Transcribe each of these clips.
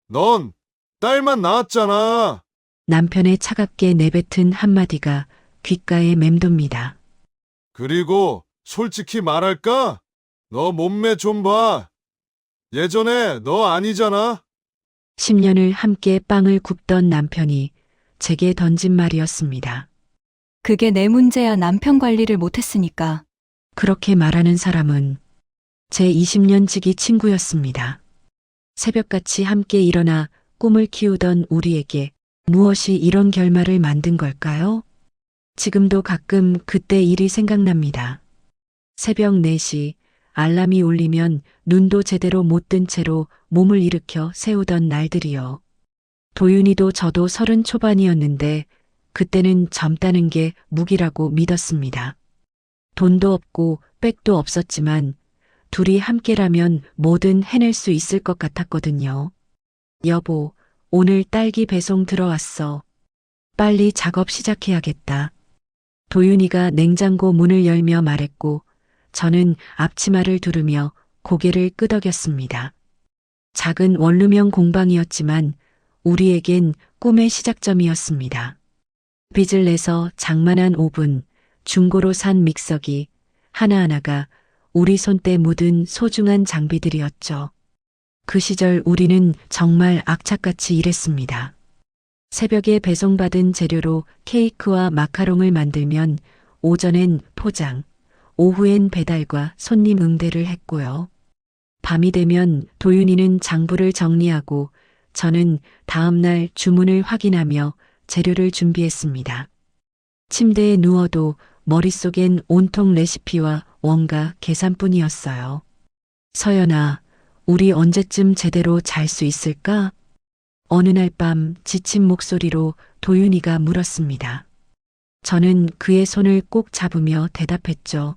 넌 딸만 낳았잖아. 남편의 차갑게 내뱉은 한마디가 귓가에 맴돕니다. 그리고 솔직히 말할까? 너 몸매 좀 봐. 예전에 너 아니잖아. 10년을 함께 빵을 굽던 남편이 제게 던진 말이었습니다. 그게 내 문제야. 남편 관리를 못했으니까. 그렇게 말하는 사람은 제 20년 지기 친구였습니다. 새벽같이 함께 일어나 꿈을 키우던 우리에게 무엇이 이런 결말을 만든 걸까요? 지금도 가끔 그때 일이 생각납니다. 새벽 4시 알람이 울리면 눈도 제대로 못 뜬 채로 몸을 일으켜 세우던 날들이요. 도윤이도 저도 30 초반이었는데 그때는 젊다는 게 무기라고 믿었습니다. 돈도 없고 백도 없었지만 둘이 함께라면 뭐든 해낼 수 있을 것 같았거든요. 여보, 오늘 딸기 배송 들어왔어. 빨리 작업 시작해야겠다. 도윤이가 냉장고 문을 열며 말했고 저는 앞치마를 두르며 고개를 끄덕였습니다. 작은 원룸형 공방이었지만 우리에겐 꿈의 시작점이었습니다. 빚을 내서 장만한 오븐, 중고로 산 믹서기, 하나하나가 우리 손때 묻은 소중한 장비들이었죠. 그 시절 우리는 정말 악착같이 일했습니다. 새벽에 배송받은 재료로 케이크와 마카롱을 만들면 오전엔 포장, 오후엔 배달과 손님 응대를 했고요. 밤이 되면 도윤이는 장부를 정리하고 저는 다음날 주문을 확인하며 재료를 준비했습니다. 침대에 누워도 머릿속엔 온통 레시피와 원가 계산뿐이었어요. 서연아, 우리 언제쯤 제대로 잘 수 있을까? 어느 날 밤 지친 목소리로 도윤이가 물었습니다. 저는 그의 손을 꼭 잡으며 대답했죠.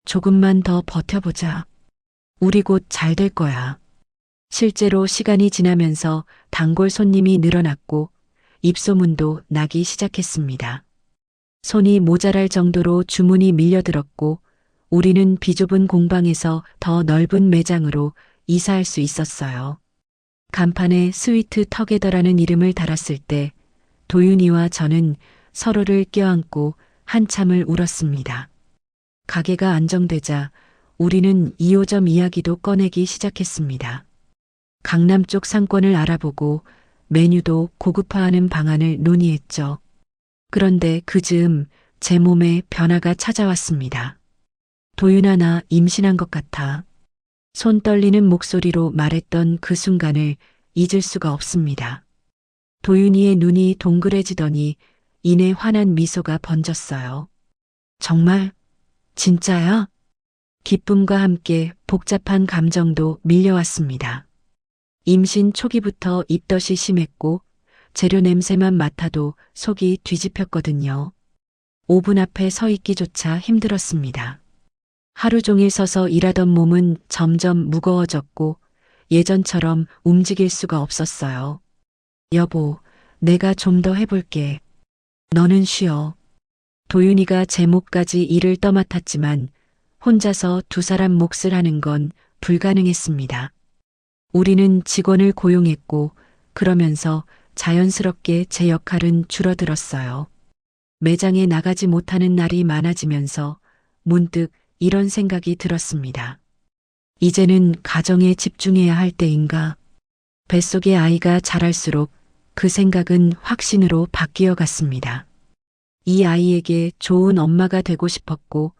조금만 더 버텨보자. 우리 곧 잘 될 거야. 실제로 시간이 지나면서 단골 손님이 늘어났고 입소문도 나기 시작했습니다. 손이 모자랄 정도로 주문이 밀려들었고 우리는 비좁은 공방에서 더 넓은 매장으로 이사할 수 있었어요. 간판에 스위트 터게더라는 이름을 달았을 때 도윤이와 저는 서로를 껴안고 한참을 울었습니다. 가게가 안정되자 우리는 2호점 이야기도 꺼내기 시작했습니다. 강남 쪽 상권을 알아보고 메뉴도 고급화하는 방안을 논의했죠. 그런데 그 즈음 제 몸에 변화가 찾아왔습니다. 도윤아, 나 임신한 것 같아. 손 떨리는 목소리로 말했던 그 순간을 잊을 수가 없습니다. 도윤이의 눈이 동그래지더니 이내 환한 미소가 번졌어요. 정말? 진짜야? 기쁨과 함께 복잡한 감정도 밀려왔습니다. 임신 초기부터 입덧이 심했고 재료 냄새만 맡아도 속이 뒤집혔거든요. 오븐 앞에 서 있기조차 힘들었습니다. 하루 종일 서서 일하던 몸은 점점 무거워졌고 예전처럼 움직일 수가 없었어요. 여보, 내가 좀 더 해볼게. 너는 쉬어. 도윤이가 제 몫까지 일을 떠맡았지만 혼자서 두 사람 몫을 하는 건 불가능했습니다. 우리는 직원을 고용했고 그러면서 자연스럽게 제 역할은 줄어들었어요. 매장에 나가지 못하는 날이 많아지면서 문득 이런 생각이 들었습니다. 이제는 가정에 집중해야 할 때인가? 뱃속의 아이가 자랄수록 그 생각은 확신으로 바뀌어 갔습니다. 이 아이에게 좋은 엄마가 되고 싶었고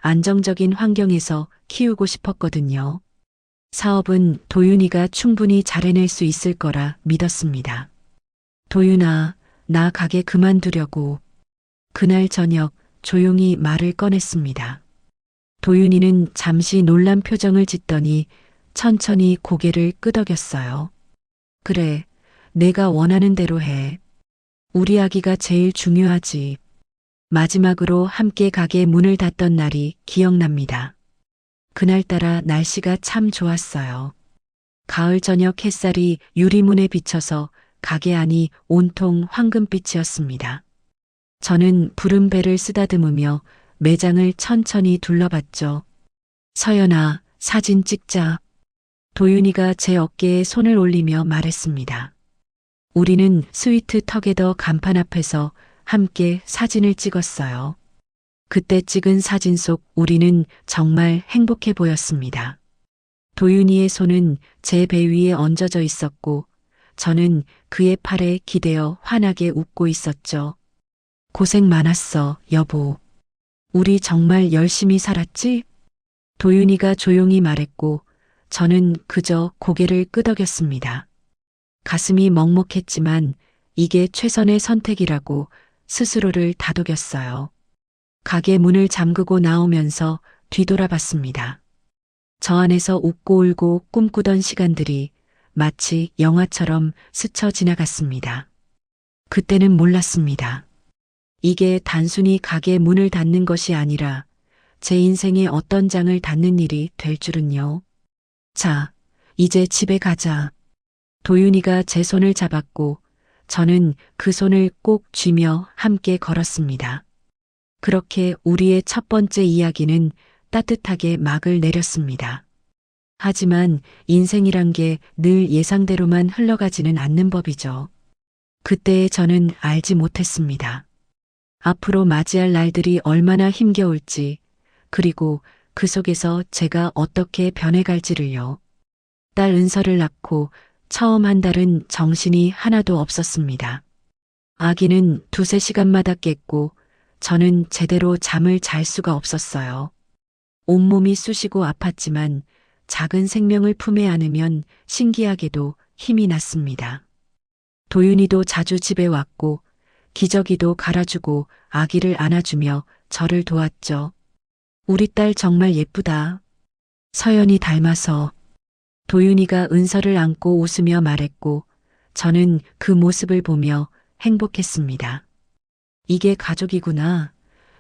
안정적인 환경에서 키우고 싶었거든요. 사업은 도윤이가 충분히 잘해낼 수 있을 거라 믿었습니다. 도윤아, 나 가게 그만두려고. 그날 저녁 조용히 말을 꺼냈습니다. 도윤이는 잠시 놀란 표정을 짓더니 천천히 고개를 끄덕였어요. 그래, 내가 원하는 대로 해. 우리 아기가 제일 중요하지. 마지막으로 함께 가게 문을 닫던 날이 기억납니다. 그날따라 날씨가 참 좋았어요. 가을 저녁 햇살이 유리문에 비쳐서 가게 안이 온통 황금빛이었습니다. 저는 푸른 배를 쓰다듬으며 매장을 천천히 둘러봤죠. 서연아, 사진 찍자. 도윤이가 제 어깨에 손을 올리며 말했습니다. 우리는 스위트 터게더 간판 앞에서 함께 사진을 찍었어요. 그때 찍은 사진 속 우리는 정말 행복해 보였습니다. 도윤이의 손은 제 배 위에 얹어져 있었고 저는 그의 팔에 기대어 환하게 웃고 있었죠. 고생 많았어, 여보. 우리 정말 열심히 살았지? 도윤이가 조용히 말했고 저는 그저 고개를 끄덕였습니다. 가슴이 먹먹했지만 이게 최선의 선택이라고 스스로를 다독였어요. 가게 문을 잠그고 나오면서 뒤돌아봤습니다. 저 안에서 웃고 울고 꿈꾸던 시간들이 마치 영화처럼 스쳐 지나갔습니다. 그때는 몰랐습니다. 이게 단순히 가게 문을 닫는 것이 아니라 제 인생의 어떤 장을 닫는 일이 될 줄은요. 자, 이제 집에 가자. 도윤이가 제 손을 잡았고 저는 그 손을 꼭 쥐며 함께 걸었습니다. 그렇게 우리의 첫 번째 이야기는 따뜻하게 막을 내렸습니다. 하지만 인생이란 게 늘 예상대로만 흘러가지는 않는 법이죠. 그때의 저는 알지 못했습니다. 앞으로 맞이할 날들이 얼마나 힘겨울지, 그리고 그 속에서 제가 어떻게 변해갈지를요. 딸 은서를 낳고 처음 한 달은 정신이 하나도 없었습니다. 아기는 2~3시간마다 깼고 저는 제대로 잠을 잘 수가 없었어요. 온몸이 쑤시고 아팠지만 작은 생명을 품에 안으면 신기하게도 힘이 났습니다. 도윤이도 자주 집에 왔고 기저귀도 갈아주고 아기를 안아주며 저를 도왔죠. 우리 딸 정말 예쁘다. 서연이 닮아서. 도윤이가 은서를 안고 웃으며 말했고 저는 그 모습을 보며 행복했습니다. 이게 가족이구나.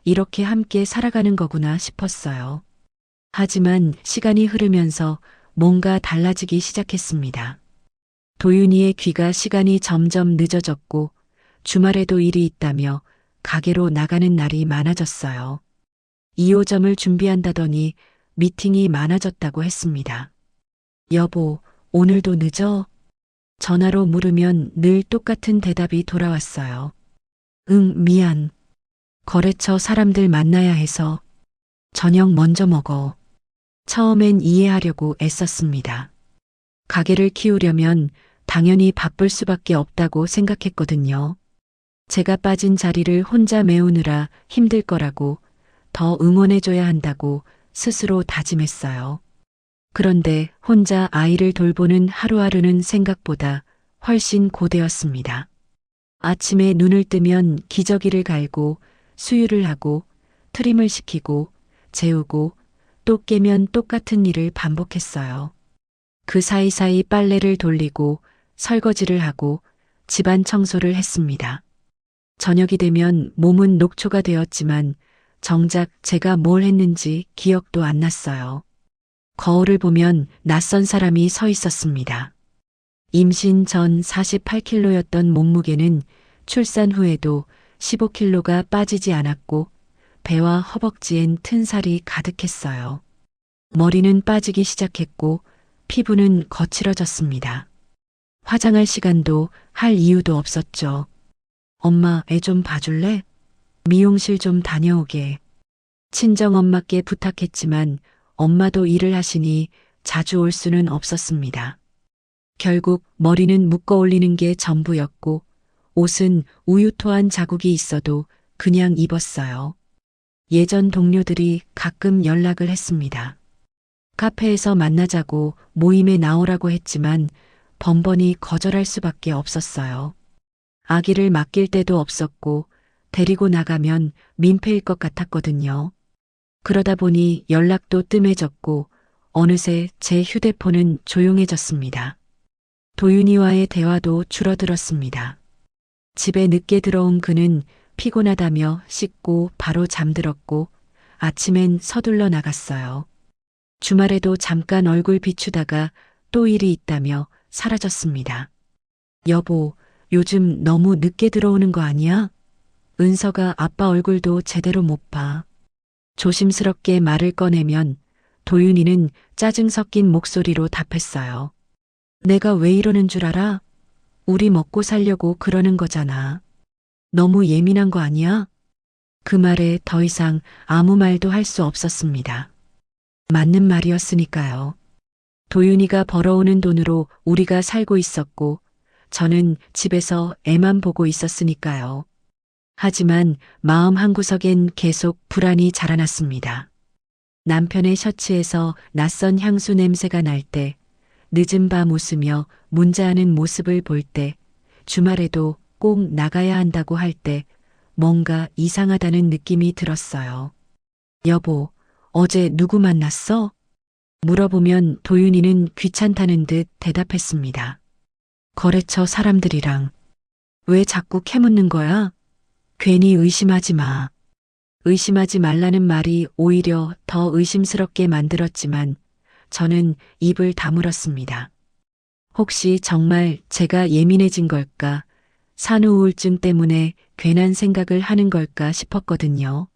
이렇게 함께 살아가는 거구나 싶었어요. 하지만 시간이 흐르면서 뭔가 달라지기 시작했습니다. 도윤이의 귀가 시간이 점점 늦어졌고 주말에도 일이 있다며 가게로 나가는 날이 많아졌어요. 2호점을 준비한다더니 미팅이 많아졌다고 했습니다. 여보, 오늘도 늦어? 전화로 물으면 늘 똑같은 대답이 돌아왔어요. 응, 미안. 거래처 사람들 만나야 해서. 저녁 먼저 먹어. 처음엔 이해하려고 애썼습니다. 가게를 키우려면 당연히 바쁠 수밖에 없다고 생각했거든요. 제가 빠진 자리를 혼자 메우느라 힘들 거라고, 더 응원해줘야 한다고 스스로 다짐했어요. 그런데 혼자 아이를 돌보는 하루하루는 생각보다 훨씬 고되었습니다. 아침에 눈을 뜨면 기저귀를 갈고 수유를 하고 트림을 시키고 재우고 또 깨면 똑같은 일을 반복했어요. 그 사이사이 빨래를 돌리고 설거지를 하고 집안 청소를 했습니다. 저녁이 되면 몸은 녹초가 되었지만 정작 제가 뭘 했는지 기억도 안 났어요. 거울을 보면 낯선 사람이 서 있었습니다. 임신 전 48kg였던 몸무게는 출산 후에도 15kg가 빠지지 않았고 배와 허벅지엔 튼 살이 가득했어요. 머리는 빠지기 시작했고 피부는 거칠어졌습니다. 화장할 시간도 할 이유도 없었죠. 엄마, 애 좀 봐줄래? 미용실 좀 다녀오게. 친정엄마께 부탁했지만 엄마도 일을 하시니 자주 올 수는 없었습니다. 결국 머리는 묶어 올리는 게 전부였고 옷은 우유토한 자국이 있어도 그냥 입었어요. 예전 동료들이 가끔 연락을 했습니다. 카페에서 만나자고 모임에 나오라고 했지만 번번이 거절할 수밖에 없었어요. 아기를 맡길 데도 없었고 데리고 나가면 민폐일 것 같았거든요. 그러다 보니 연락도 뜸해졌고 어느새 제 휴대폰은 조용해졌습니다. 도윤이와의 대화도 줄어들었습니다. 집에 늦게 들어온 그는 피곤하다며 씻고 바로 잠들었고 아침엔 서둘러 나갔어요. 주말에도 잠깐 얼굴 비추다가 또 일이 있다며 사라졌습니다. 여보, 요즘 너무 늦게 들어오는 거 아니야? 은서가 아빠 얼굴도 제대로 못 봐. 조심스럽게 말을 꺼내면 도윤이는 짜증 섞인 목소리로 답했어요. 내가 왜 이러는 줄 알아? 우리 먹고 살려고 그러는 거잖아. 너무 예민한 거 아니야? 그 말에 더 이상 아무 말도 할 수 없었습니다. 맞는 말이었으니까요. 도윤이가 벌어오는 돈으로 우리가 살고 있었고, 저는 집에서 애만 보고 있었으니까요. 하지만 마음 한구석엔 계속 불안이 자라났습니다. 남편의 셔츠에서 낯선 향수 냄새가 날 때, 늦은 밤 웃으며 문자하는 모습을 볼 때, 주말에도 꼭 나가야 한다고 할 때, 뭔가 이상하다는 느낌이 들었어요. 여보, 어제 누구 만났어? 물어보면 도윤이는 귀찮다는 듯 대답했습니다. 거래처 사람들이랑. 왜 자꾸 캐묻는 거야? 괜히 의심하지 마. 의심하지 말라는 말이 오히려 더 의심스럽게 만들었지만 저는 입을 다물었습니다. 혹시 정말 제가 예민해진 걸까? 산후 우울증 때문에 괜한 생각을 하는 걸까 싶었거든요.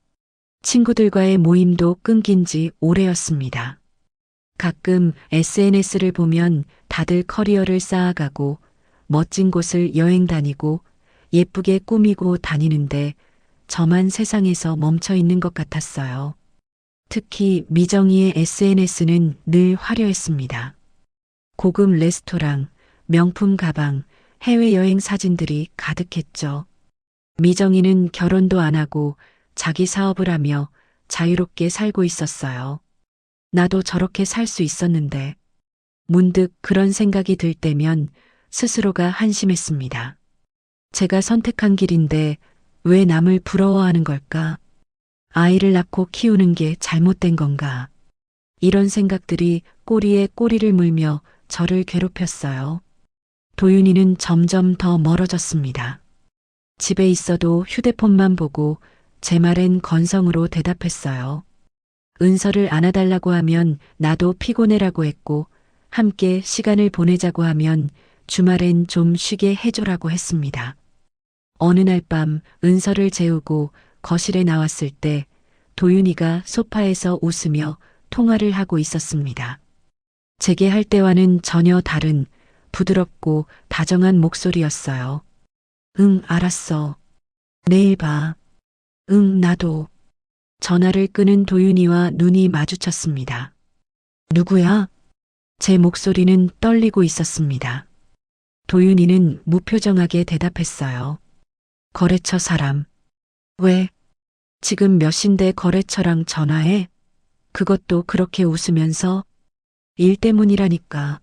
친구들과의 모임도 끊긴 지 오래였습니다. 가끔 SNS를 보면 다들 커리어를 쌓아가고 멋진 곳을 여행 다니고 예쁘게 꾸미고 다니는데 저만 세상에서 멈춰 있는 것 같았어요. 특히 미정이의 SNS는 늘 화려했습니다. 고급 레스토랑, 명품 가방, 해외여행 사진들이 가득했죠. 미정이는 결혼도 안 하고 자기 사업을 하며 자유롭게 살고 있었어요. 나도 저렇게 살 수 있었는데 문득 그런 생각이 들 때면 스스로가 한심했습니다. 제가 선택한 길인데 왜 남을 부러워하는 걸까? 아이를 낳고 키우는 게 잘못된 건가? 이런 생각들이 꼬리에 꼬리를 물며 저를 괴롭혔어요. 도윤이는 점점 더 멀어졌습니다. 집에 있어도 휴대폰만 보고 제 말엔 건성으로 대답했어요. 은서를 안아달라고 하면 나도 피곤해라고 했고 함께 시간을 보내자고 하면 주말엔 좀 쉬게 해줘라고 했습니다. 어느 날 밤 은서를 재우고 거실에 나왔을 때 도윤이가 소파에서 웃으며 통화를 하고 있었습니다. 제게 할 때와는 전혀 다른 부드럽고 다정한 목소리였어요. 응, 알았어. 내일 봐. 응, 나도. 전화를 끄는 도윤이와 눈이 마주쳤습니다. 누구야? 제 목소리는 떨리고 있었습니다. 도윤이는 무표정하게 대답했어요. 거래처 사람. 왜? 지금 몇 시인데 거래처랑 전화해? 그것도 그렇게 웃으면서? 일 때문이라니까.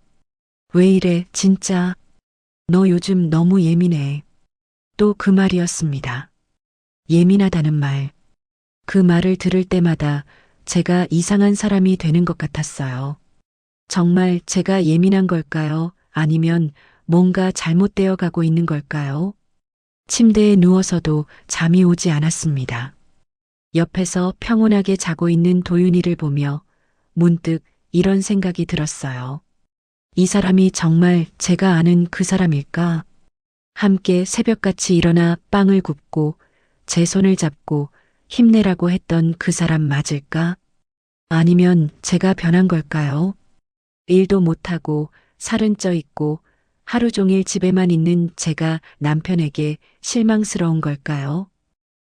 왜 이래, 진짜. 너 요즘 너무 예민해. 또 그 말이었습니다. 예민하다는 말. 그 말을 들을 때마다 제가 이상한 사람이 되는 것 같았어요. 정말 제가 예민한 걸까요? 아니면 뭔가 잘못되어 가고 있는 걸까요? 침대에 누워서도 잠이 오지 않았습니다. 옆에서 평온하게 자고 있는 도윤이를 보며 문득 이런 생각이 들었어요. 이 사람이 정말 제가 아는 그 사람일까? 함께 새벽같이 일어나 빵을 굽고 제 손을 잡고 힘내라고 했던 그 사람 맞을까? 아니면 제가 변한 걸까요? 일도 못하고 살은 쪄 있고 하루 종일 집에만 있는 제가 남편에게 실망스러운 걸까요?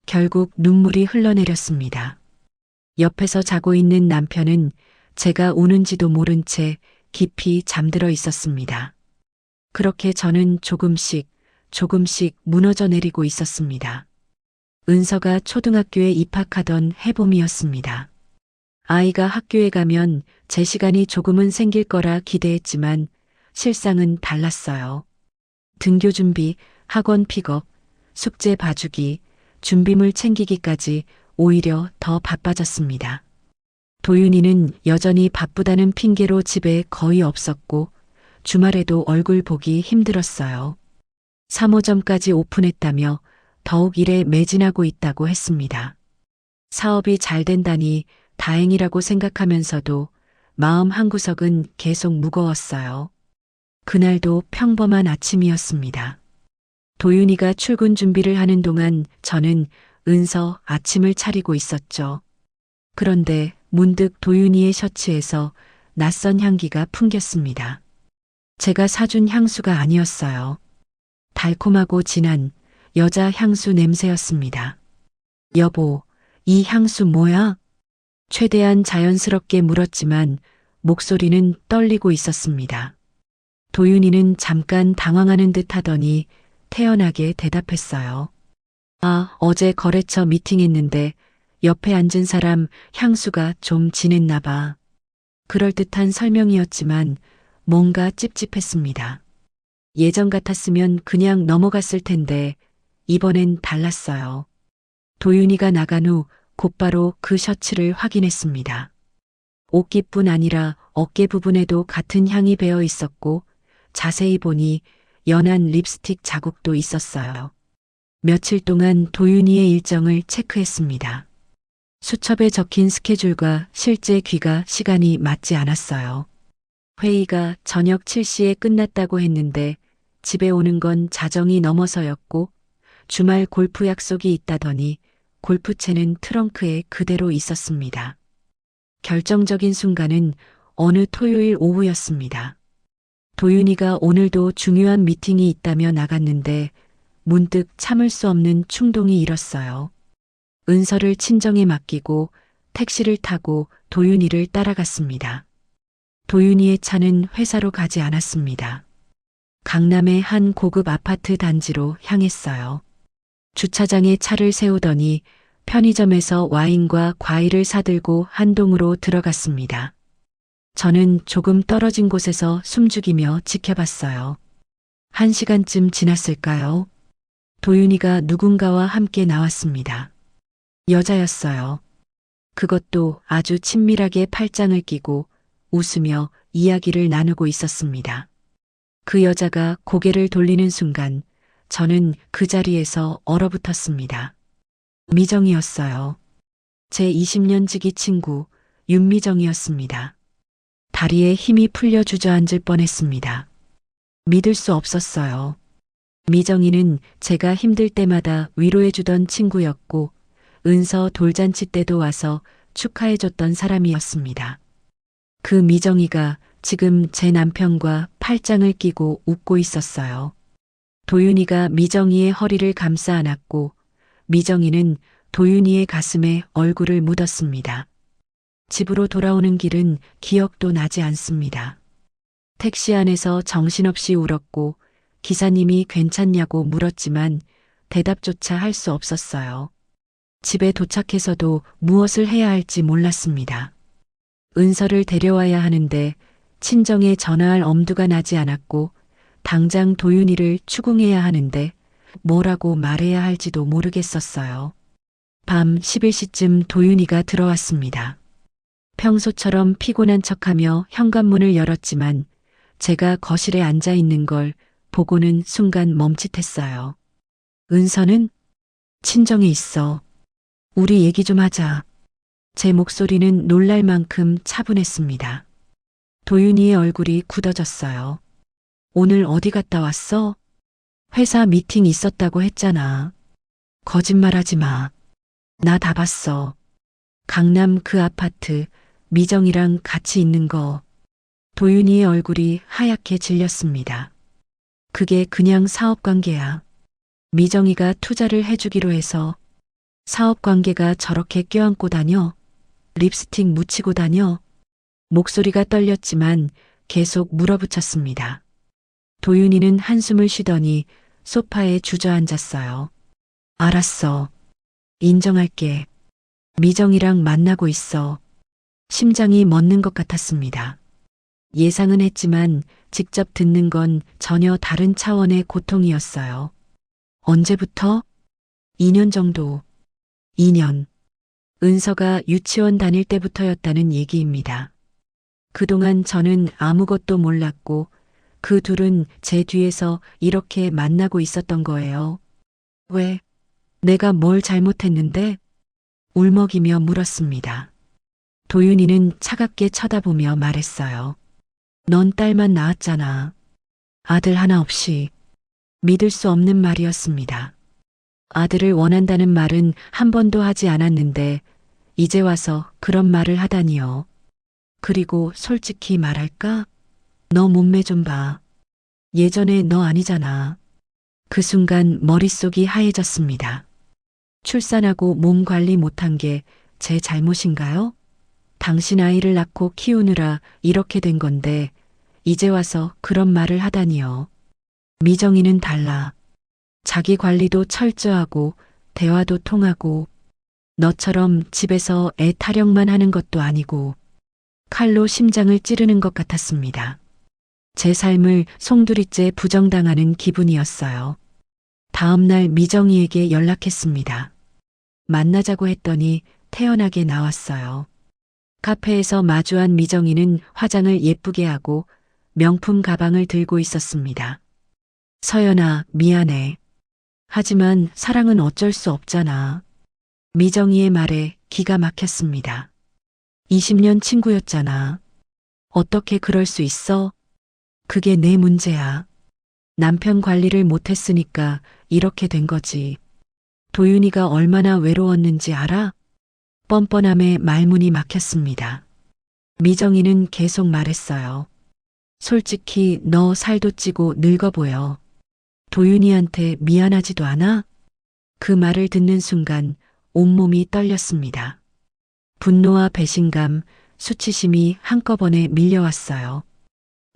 결국 눈물이 흘러내렸습니다. 옆에서 자고 있는 남편은 제가 우는지도 모른 채 깊이 잠들어 있었습니다. 그렇게 저는 조금씩 무너져 내리고 있었습니다. 은서가 초등학교에 입학하던 해봄이었습니다. 아이가 학교에 가면 제 시간이 조금은 생길 거라 기대했지만 실상은 달랐어요. 등교 준비, 학원 픽업, 숙제 봐주기, 준비물 챙기기까지 오히려 더 바빠졌습니다. 도윤이는 여전히 바쁘다는 핑계로 집에 거의 없었고 주말에도 얼굴 보기 힘들었어요. 3호점까지 오픈했다며 더욱 일에 매진하고 있다고 했습니다. 사업이 잘 된다니 다행이라고 생각하면서도 마음 한구석은 계속 무거웠어요. 그날도 평범한 아침이었습니다. 도윤이가 출근 준비를 하는 동안 저는 은서 아침을 차리고 있었죠. 그런데 문득 도윤이의 셔츠에서 낯선 향기가 풍겼습니다. 제가 사준 향수가 아니었어요. 달콤하고 진한 여자 향수 냄새였습니다. 여보, 이 향수 뭐야? 최대한 자연스럽게 물었지만 목소리는 떨리고 있었습니다. 도윤이는 잠깐 당황하는 듯 하더니 태연하게 대답했어요. 아, 어제 거래처 미팅했는데 옆에 앉은 사람 향수가 좀 진했나 봐. 그럴듯한 설명이었지만 뭔가 찝찝했습니다. 예전 같았으면 그냥 넘어갔을 텐데 이번엔 달랐어요. 도윤이가 나간 후 곧바로 그 셔츠를 확인했습니다. 옷깃뿐 아니라 어깨 부분에도 같은 향이 배어 있었고 자세히 보니 연한 립스틱 자국도 있었어요. 며칠 동안 도윤이의 일정을 체크했습니다. 수첩에 적힌 스케줄과 실제 귀가 시간이 맞지 않았어요. 회의가 저녁 7시에 끝났다고 했는데 집에 오는 건 자정이 넘어서였고 주말 골프 약속이 있다더니 골프채는 트렁크에 그대로 있었습니다. 결정적인 순간은 어느 토요일 오후였습니다. 도윤이가 오늘도 중요한 미팅이 있다며 나갔는데 문득 참을 수 없는 충동이 일었어요. 은서를 친정에 맡기고 택시를 타고 도윤이를 따라갔습니다. 도윤이의 차는 회사로 가지 않았습니다. 강남의 한 고급 아파트 단지로 향했어요. 주차장에 차를 세우더니 편의점에서 와인과 과일을 사들고 한동으로 들어갔습니다. 저는 조금 떨어진 곳에서 숨죽이며 지켜봤어요. 1시간쯤 지났을까요? 도윤이가 누군가와 함께 나왔습니다. 여자였어요. 그것도 아주 친밀하게 팔짱을 끼고 웃으며 이야기를 나누고 있었습니다. 그 여자가 고개를 돌리는 순간 저는 그 자리에서 얼어붙었습니다. 미정이었어요. 제 20년 지기 친구 윤미정이었습니다. 다리에 힘이 풀려 주저앉을 뻔했습니다. 믿을 수 없었어요. 미정이는 제가 힘들 때마다 위로해주던 친구였고 은서 돌잔치 때도 와서 축하해줬던 사람이었습니다. 그 미정이가 지금 제 남편과 팔짱을 끼고 웃고 있었어요. 도윤이가 미정이의 허리를 감싸 안았고 미정이는 도윤이의 가슴에 얼굴을 묻었습니다. 집으로 돌아오는 길은 기억도 나지 않습니다. 택시 안에서 정신없이 울었고 기사님이 괜찮냐고 물었지만 대답조차 할 수 없었어요. 집에 도착해서도 무엇을 해야 할지 몰랐습니다. 은서를 데려와야 하는데 친정에 전화할 엄두가 나지 않았고 당장 도윤이를 추궁해야 하는데 뭐라고 말해야 할지도 모르겠었어요. 밤 11시쯤 도윤이가 들어왔습니다. 평소처럼 피곤한 척하며 현관문을 열었지만 제가 거실에 앉아 있는 걸 보고는 순간 멈칫했어요. 은서는? 친정에 있어. 우리 얘기 좀 하자. 제 목소리는 놀랄 만큼 차분했습니다. 도윤이의 얼굴이 굳어졌어요. 오늘 어디 갔다 왔어? 회사 미팅 있었다고 했잖아. 거짓말하지 마. 나 다 봤어. 강남 그 아파트 미정이랑 같이 있는 거. 도윤이의 얼굴이 하얗게 질렸습니다. 그게 그냥 사업관계야. 미정이가 투자를 해주기로 해서. 사업관계가 저렇게 껴안고 다녀? 립스틱 묻히고 다녀? 목소리가 떨렸지만 계속 물어붙였습니다. 도윤이는 한숨을 쉬더니 소파에 주저앉았어요. 알았어. 인정할게. 미정이랑 만나고 있어. 심장이 멎는 것 같았습니다. 예상은 했지만 직접 듣는 건 전혀 다른 차원의 고통이었어요. 언제부터? 2년 정도. 2년. 은서가 유치원 다닐 때부터였다는 얘기입니다. 그동안 저는 아무것도 몰랐고 그 둘은 제 뒤에서 이렇게 만나고 있었던 거예요. 왜? 내가 뭘 잘못했는데? 울먹이며 물었습니다. 도윤이는 차갑게 쳐다보며 말했어요. 넌 딸만 낳았잖아. 아들 하나 없이. 믿을 수 없는 말이었습니다. 아들을 원한다는 말은 한 번도 하지 않았는데 이제 와서 그런 말을 하다니요. 그리고 솔직히 말할까? 너 몸매 좀 봐. 예전에 너 아니잖아. 그 순간 머릿속이 하얘졌습니다. 출산하고 몸 관리 못한 게 제 잘못인가요? 당신 아이를 낳고 키우느라 이렇게 된 건데 이제 와서 그런 말을 하다니요. 미정이는 달라. 자기 관리도 철저하고 대화도 통하고 너처럼 집에서 애 타령만 하는 것도 아니고 칼로 심장을 찌르는 것 같았습니다. 제 삶을 송두리째 부정당하는 기분이었어요. 다음 날 미정이에게 연락했습니다. 만나자고 했더니 태연하게 나왔어요. 카페에서 마주한 미정이는 화장을 예쁘게 하고 명품 가방을 들고 있었습니다. 서연아, 미안해. 하지만 사랑은 어쩔 수 없잖아. 미정이의 말에 기가 막혔습니다. 20년 친구였잖아. 어떻게 그럴 수 있어? 그게 내 문제야. 남편 관리를 못했으니까 이렇게 된 거지. 도윤이가 얼마나 외로웠는지 알아? 뻔뻔함에 말문이 막혔습니다. 미정이는 계속 말했어요. 솔직히 너 살도 찌고 늙어 보여. 도윤이한테 미안하지도 않아? 그 말을 듣는 순간 온몸이 떨렸습니다. 분노와 배신감, 수치심이 한꺼번에 밀려왔어요.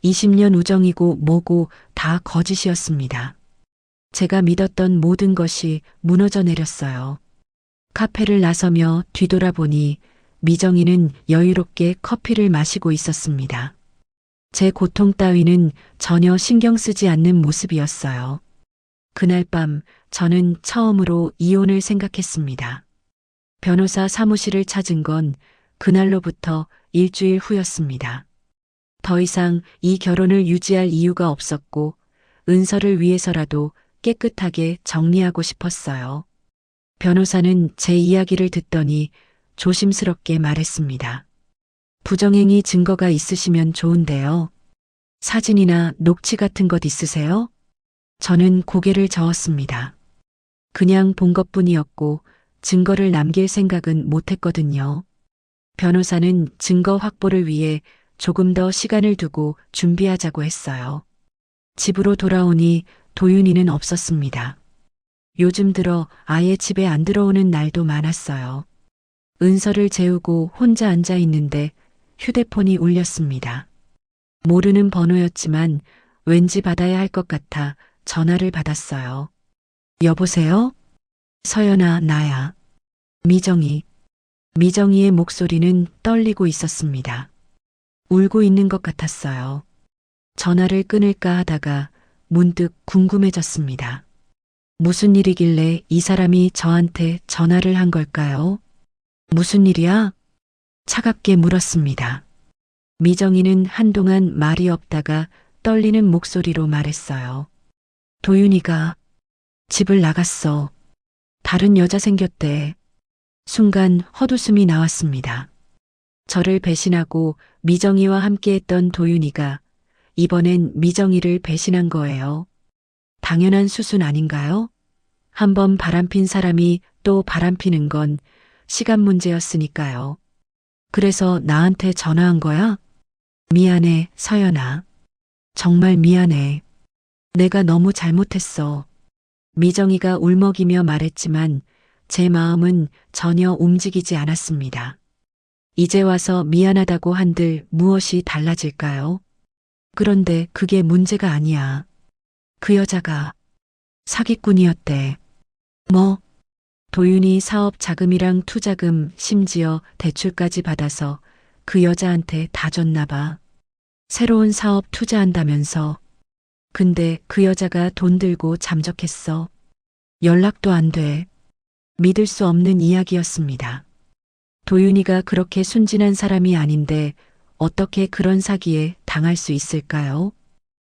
20년 우정이고 뭐고 다 거짓이었습니다. 제가 믿었던 모든 것이 무너져 내렸어요. 카페를 나서며 뒤돌아보니 미정이는 여유롭게 커피를 마시고 있었습니다. 제 고통 따위는 전혀 신경 쓰지 않는 모습이었어요. 그날 밤 저는 처음으로 이혼을 생각했습니다. 변호사 사무실을 찾은 건 그날로부터 일주일 후였습니다. 더 이상 이 결혼을 유지할 이유가 없었고 은서를 위해서라도 깨끗하게 정리하고 싶었어요. 변호사는 제 이야기를 듣더니 조심스럽게 말했습니다. 부정행위 증거가 있으시면 좋은데요. 사진이나 녹취 같은 것 있으세요? 저는 고개를 저었습니다. 그냥 본 것뿐이었고 증거를 남길 생각은 못했거든요. 변호사는 증거 확보를 위해 조금 더 시간을 두고 준비하자고 했어요. 집으로 돌아오니 도윤이는 없었습니다. 요즘 들어 아예 집에 안 들어오는 날도 많았어요. 은서를 재우고 혼자 앉아 있는데 휴대폰이 울렸습니다. 모르는 번호였지만 왠지 받아야 할 것 같아 전화를 받았어요. 여보세요? 서연아, 나야. 미정이. 미정이의 목소리는 떨리고 있었습니다. 울고 있는 것 같았어요. 전화를 끊을까 하다가 문득 궁금해졌습니다. 무슨 일이길래 이 사람이 저한테 전화를 한 걸까요? 무슨 일이야? 차갑게 물었습니다. 미정이는 한동안 말이 없다가 떨리는 목소리로 말했어요. 도윤이가 집을 나갔어. 다른 여자 생겼대. 순간 헛웃음이 나왔습니다. 저를 배신하고 미정이와 함께했던 도윤이가 이번엔 미정이를 배신한 거예요. 당연한 수순 아닌가요? 한번 바람핀 사람이 또 바람피는 건 시간 문제였으니까요. 그래서 나한테 전화한 거야? 미안해, 서연아. 정말 미안해. 내가 너무 잘못했어. 미정이가 울먹이며 말했지만 제 마음은 전혀 움직이지 않았습니다. 이제 와서 미안하다고 한들 무엇이 달라질까요? 그런데 그게 문제가 아니야. 그 여자가 사기꾼이었대. 뭐? 도윤이 사업 자금이랑 투자금, 심지어 대출까지 받아서 그 여자한테 다 줬나 봐. 새로운 사업 투자한다면서. 근데 그 여자가 돈 들고 잠적했어. 연락도 안 돼. 믿을 수 없는 이야기였습니다. 도윤이가 그렇게 순진한 사람이 아닌데 어떻게 그런 사기에 당할 수 있을까요?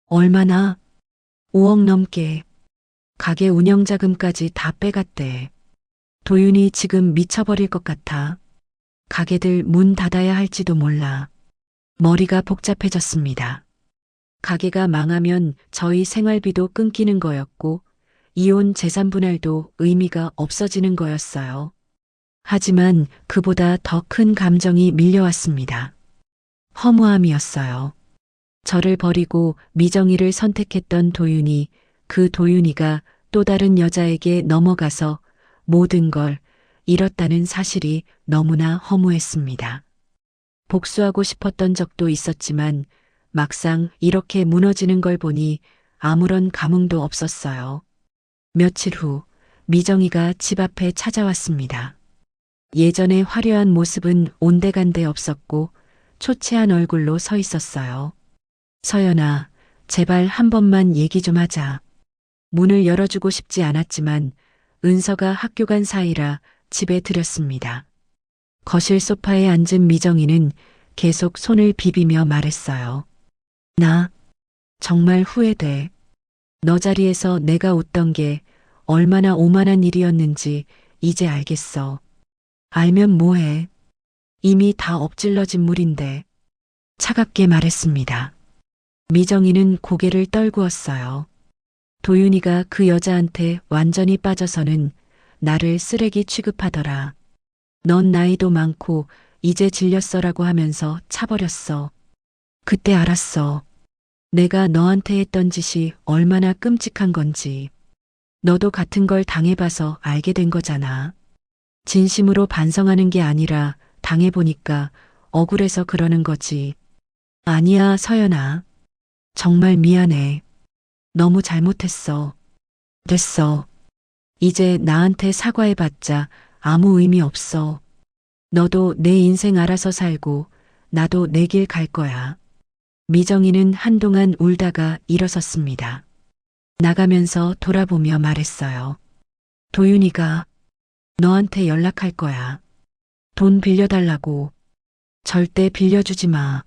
얼마나? 5억 넘게. 가게 운영자금까지 다 빼갔대. 도윤이 지금 미쳐버릴 것 같아. 가게들 문 닫아야 할지도 몰라. 머리가 복잡해졌습니다. 가게가 망하면 저희 생활비도 끊기는 거였고 이혼 재산 분할도 의미가 없어지는 거였어요. 하지만 그보다 더 큰 감정이 밀려왔습니다. 허무함이었어요. 저를 버리고 미정이를 선택했던 도윤이, 그 도윤이가 또 다른 여자에게 넘어가서 모든 걸 잃었다는 사실이 너무나 허무했습니다. 복수하고 싶었던 적도 있었지만 막상 이렇게 무너지는 걸 보니 아무런 감흥도 없었어요. 며칠 후 미정이가 집 앞에 찾아왔습니다. 예전의 화려한 모습은 온데간데 없었고 초췌한 얼굴로 서 있었어요. 서연아, 제발 한 번만 얘기 좀 하자. 문을 열어주고 싶지 않았지만 은서가 학교 간 사이라 집에 들였습니다. 거실 소파에 앉은 미정이는 계속 손을 비비며 말했어요. 나 정말 후회돼. 너 자리에서 내가 웃던 게 얼마나 오만한 일이었는지 이제 알겠어. 알면 뭐해. 이미 다 엎질러진 물인데. 차갑게 말했습니다. 미정이는 고개를 떨구었어요. 도윤이가 그 여자한테 완전히 빠져서는 나를 쓰레기 취급하더라. 넌 나이도 많고 이제 질렸어라고 하면서 차버렸어. 그때 알았어. 내가 너한테 했던 짓이 얼마나 끔찍한 건지. 너도 같은 걸 당해봐서 알게 된 거잖아. 진심으로 반성하는 게 아니라 당해보니까 억울해서 그러는 거지. 아니야, 서연아. 정말 미안해. 너무 잘못했어. 됐어. 이제 나한테 사과해봤자 아무 의미 없어. 너도 내 인생 알아서 살고 나도 내 길 갈 거야. 미정이는 한동안 울다가 일어섰습니다. 나가면서 돌아보며 말했어요. 도윤이가 너한테 연락할 거야. 돈 빌려달라고. 절대 빌려주지 마.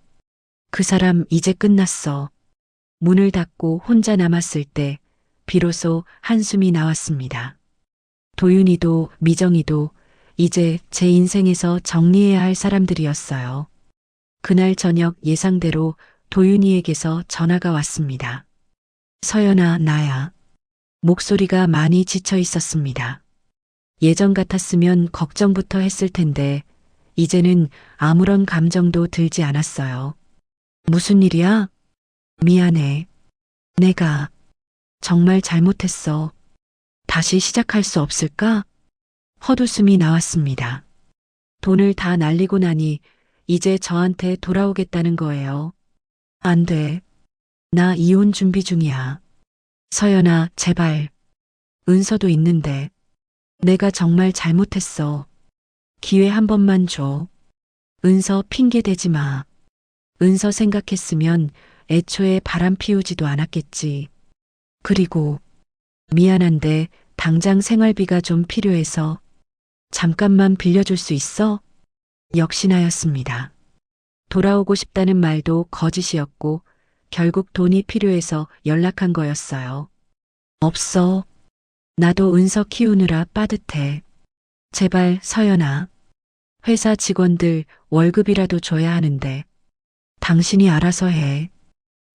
그 사람 이제 끝났어. 문을 닫고 혼자 남았을 때 비로소 한숨이 나왔습니다. 도윤이도 미정이도 이제 제 인생에서 정리해야 할 사람들이었어요. 그날 저녁 예상대로 도윤이에게서 전화가 왔습니다. 서연아, 나야. 목소리가 많이 지쳐 있었습니다. 예전 같았으면 걱정부터 했을 텐데 이제는 아무런 감정도 들지 않았어요. 무슨 일이야? 미안해. 내가 정말 잘못했어. 다시 시작할 수 없을까? 헛웃음이 나왔습니다. 돈을 다 날리고 나니 이제 저한테 돌아오겠다는 거예요. 안 돼. 나 이혼 준비 중이야. 서연아, 제발. 은서도 있는데. 내가 정말 잘못했어. 기회 한 번만 줘. 은서 핑계 대지 마. 은서 생각했으면 애초에 바람 피우지도 않았겠지. 그리고 미안한데 당장 생활비가 좀 필요해서 잠깐만 빌려줄 수 있어? 역시나였습니다. 돌아오고 싶다는 말도 거짓이었고 결국 돈이 필요해서 연락한 거였어요. 없어. 나도 은서 키우느라 빠듯해. 제발 서연아. 회사 직원들 월급이라도 줘야 하는데. 당신이 알아서 해.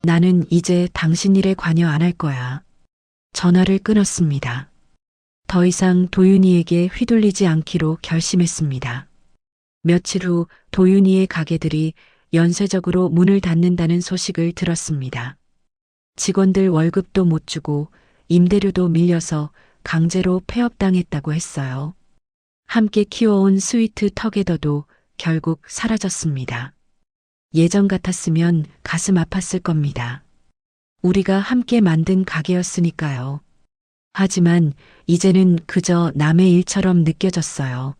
나는 이제 당신 일에 관여 안 할 거야. 전화를 끊었습니다. 더 이상 도윤이에게 휘둘리지 않기로 결심했습니다. 며칠 후 도윤이의 가게들이 연쇄적으로 문을 닫는다는 소식을 들었습니다. 직원들 월급도 못 주고 임대료도 밀려서 강제로 폐업당했다고 했어요. 함께 키워온 스위트 터게더도 결국 사라졌습니다. 예전 같았으면 가슴 아팠을 겁니다. 우리가 함께 만든 가게였으니까요. 하지만 이제는 그저 남의 일처럼 느껴졌어요.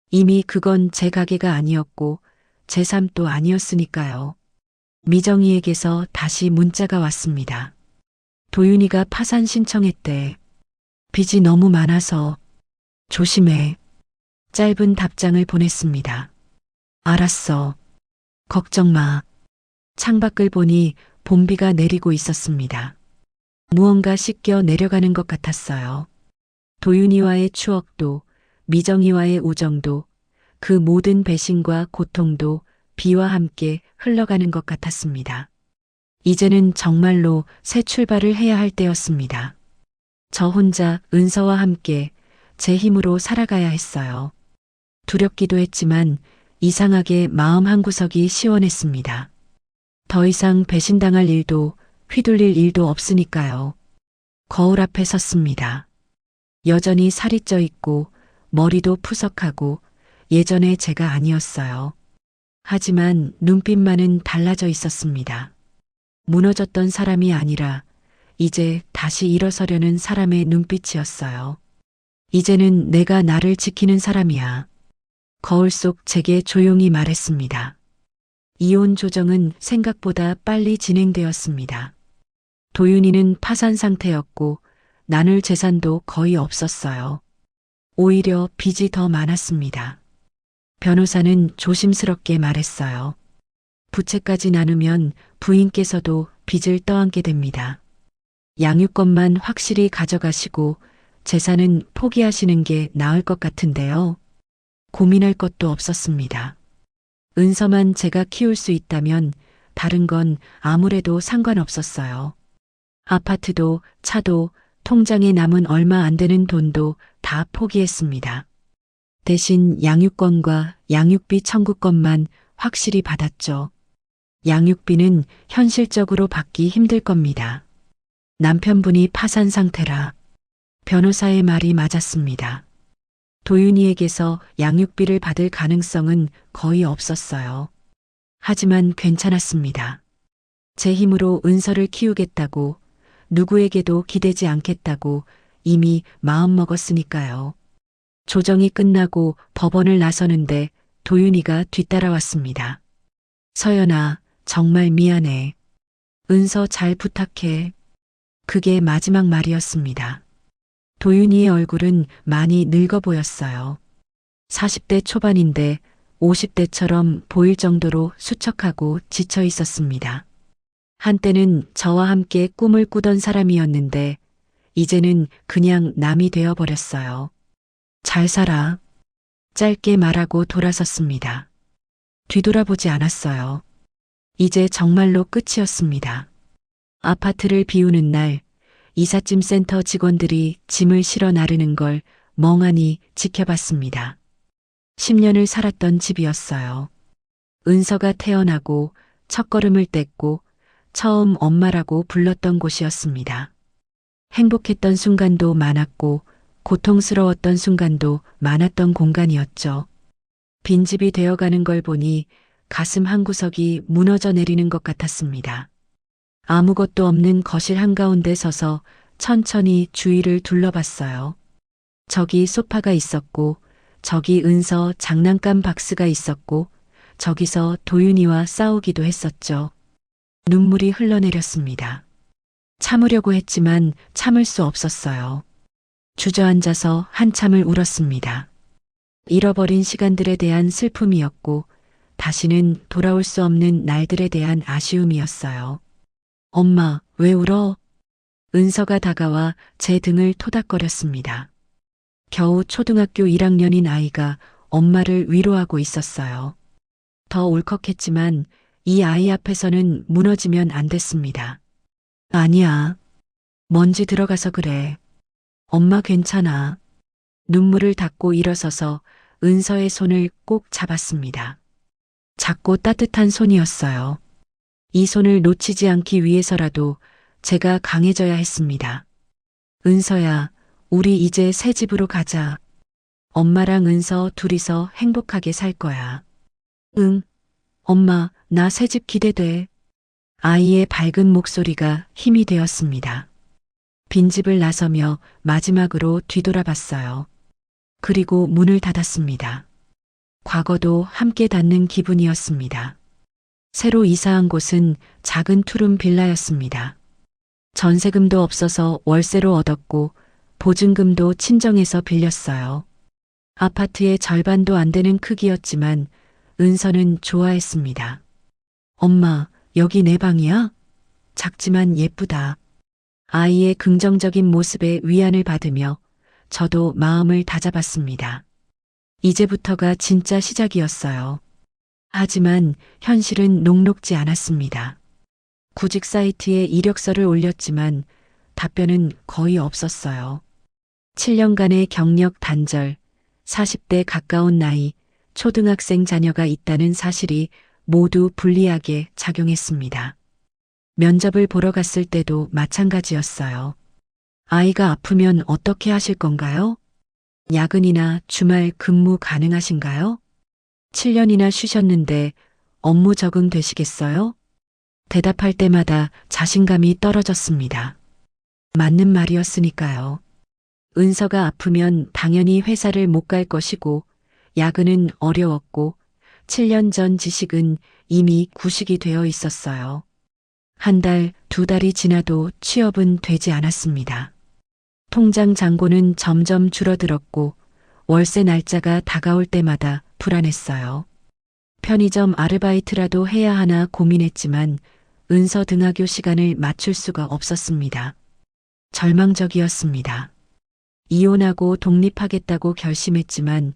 이미 그건 제 가게가 아니었고 제 삶도 아니었으니까요. 미정이에게서 다시 문자가 왔습니다. 도윤이가 파산 신청했대. 빚이 너무 많아서 조심해. 짧은 답장을 보냈습니다. 알았어. 걱정 마. 창밖을 보니 봄비가 내리고 있었습니다. 무언가 씻겨 내려가는 것 같았어요. 도윤이와의 추억도, 미정이와의 우정도, 그 모든 배신과 고통도 비와 함께 흘러가는 것 같았습니다. 이제는 정말로 새 출발을 해야 할 때였습니다. 저 혼자 은서와 함께 제 힘으로 살아가야 했어요. 두렵기도 했지만 이상하게 마음 한구석이 시원했습니다. 더 이상 배신당할 일도 휘둘릴 일도 없으니까요. 거울 앞에 섰습니다. 여전히 살이 쪄 있고 머리도 푸석하고 예전의 제가 아니었어요. 하지만 눈빛만은 달라져 있었습니다. 무너졌던 사람이 아니라 이제 다시 일어서려는 사람의 눈빛이었어요. 이제는 내가 나를 지키는 사람이야. 거울 속 제게 조용히 말했습니다. 이혼 조정은 생각보다 빨리 진행되었습니다. 도윤이는 파산 상태였고 나눌 재산도 거의 없었어요. 오히려 빚이 더 많았습니다. 변호사는 조심스럽게 말했어요. 부채까지 나누면 부인께서도 빚을 떠안게 됩니다. 양육권만 확실히 가져가시고 재산은 포기하시는 게 나을 것 같은데요. 고민할 것도 없었습니다. 은서만 제가 키울 수 있다면 다른 건 아무래도 상관없었어요. 아파트도 차도 통장에 남은 얼마 안 되는 돈도 다 포기했습니다. 대신 양육권과 양육비 청구권만 확실히 받았죠. 양육비는 현실적으로 받기 힘들 겁니다. 남편분이 파산 상태라. 변호사의 말이 맞았습니다. 도윤이에게서 양육비를 받을 가능성은 거의 없었어요. 하지만 괜찮았습니다. 제 힘으로 은서를 키우겠다고, 누구에게도 기대지 않겠다고 이미 마음먹었으니까요. 조정이 끝나고 법원을 나서는데 도윤이가 뒤따라왔습니다. 서연아, 정말 미안해. 은서 잘 부탁해. 그게 마지막 말이었습니다. 도윤이의 얼굴은 많이 늙어 보였어요. 40대 초반인데 50대처럼 보일 정도로 수척하고 지쳐 있었습니다. 한때는 저와 함께 꿈을 꾸던 사람이었는데 이제는 그냥 남이 되어버렸어요. 잘 살아. 짧게 말하고 돌아섰습니다. 뒤돌아보지 않았어요. 이제 정말로 끝이었습니다. 아파트를 비우는 날 이삿짐 센터 직원들이 짐을 실어 나르는 걸 멍하니 지켜봤습니다. 10년을 살았던 집이었어요. 은서가 태어나고 첫걸음을 뗐고 처음 엄마라고 불렀던 곳이었습니다. 행복했던 순간도 많았고 고통스러웠던 순간도 많았던 공간이었죠. 빈집이 되어가는 걸 보니 가슴 한구석이 무너져 내리는 것 같았습니다. 아무것도 없는 거실 한가운데 서서 천천히 주위를 둘러봤어요. 저기 소파가 있었고 저기 은서 장난감 박스가 있었고 저기서 도윤이와 싸우기도 했었죠. 눈물이 흘러내렸습니다. 참으려고 했지만 참을 수 없었어요. 주저앉아서 한참을 울었습니다. 잃어버린 시간들에 대한 슬픔이었고 다시는 돌아올 수 없는 날들에 대한 아쉬움이었어요. 엄마, 왜 울어? 은서가 다가와 제 등을 토닥거렸습니다. 겨우 초등학교 1학년인 아이가 엄마를 위로하고 있었어요. 더 울컥했지만 이 아이 앞에서는 무너지면 안 됐습니다. 아니야. 먼지 들어가서 그래. 엄마 괜찮아. 눈물을 닦고 일어서서 은서의 손을 꼭 잡았습니다. 작고 따뜻한 손이었어요. 이 손을 놓치지 않기 위해서라도 제가 강해져야 했습니다. 은서야, 우리 이제 새 집으로 가자. 엄마랑 은서 둘이서 행복하게 살 거야. 응. 엄마, 나 새 집 기대돼. 아이의 밝은 목소리가 힘이 되었습니다. 빈집을 나서며 마지막으로 뒤돌아봤어요. 그리고 문을 닫았습니다. 과거도 함께 닫는 기분이었습니다. 새로 이사한 곳은 작은 투룸 빌라였습니다. 전세금도 없어서 월세로 얻었고 보증금도 친정에서 빌렸어요. 아파트의 절반도 안 되는 크기였지만 은서는 좋아했습니다. 엄마, 여기 내 방이야? 작지만 예쁘다. 아이의 긍정적인 모습에 위안을 받으며 저도 마음을 다잡았습니다. 이제부터가 진짜 시작이었어요. 하지만 현실은 녹록지 않았습니다. 구직 사이트에 이력서를 올렸지만 답변은 거의 없었어요. 7년간의 경력 단절, 40대 가까운 나이, 초등학생 자녀가 있다는 사실이 모두 불리하게 작용했습니다. 면접을 보러 갔을 때도 마찬가지였어요. 아이가 아프면 어떻게 하실 건가요? 야근이나 주말 근무 가능하신가요? 7년이나 쉬셨는데 업무 적응되시겠어요? 대답할 때마다 자신감이 떨어졌습니다. 맞는 말이었으니까요. 은서가 아프면 당연히 회사를 못 갈 것이고 야근은 어려웠고 7년 전 지식은 이미 구식이 되어 있었어요. 한 달, 두 달이 지나도 취업은 되지 않았습니다. 통장 잔고는 점점 줄어들었고 월세 날짜가 다가올 때마다 불안했어요. 편의점 아르바이트라도 해야 하나 고민했지만 은서 등하교 시간을 맞출 수가 없었습니다. 절망적이었습니다. 이혼하고 독립하겠다고 결심했지만